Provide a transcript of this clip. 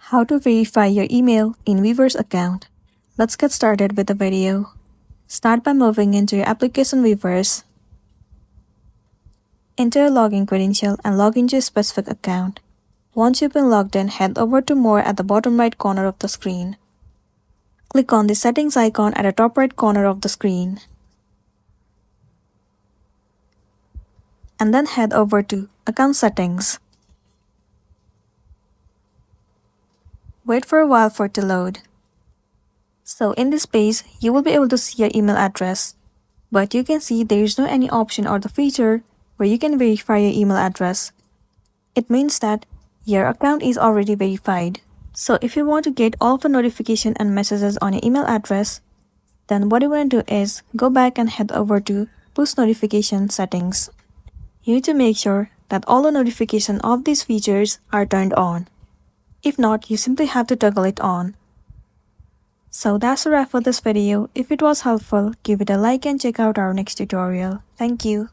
How to verify your email in Weverse account. Let's get started with the video. Start by moving into your application Weverse. Enter your login credential and log into your specific account. Once you've been logged in, head over to More at the bottom right corner of the screen. Click on the settings icon at the top right corner of the screen. And then head over to Account Settings. Wait for a while for it to load. So in this page, you will be able to see your email address. But you can see there is no any option or the feature where you can verify your email address. It means that your account is already verified. So if you want to get all of the notification and messages on your email address, then what you want to do is go back and head over to Push Notification Settings. You need to make sure that all the notifications of these features are turned on. If not, you simply have to toggle it on. So that's a wrap for this video. If it was helpful, give it a like and check out our next tutorial. Thank you.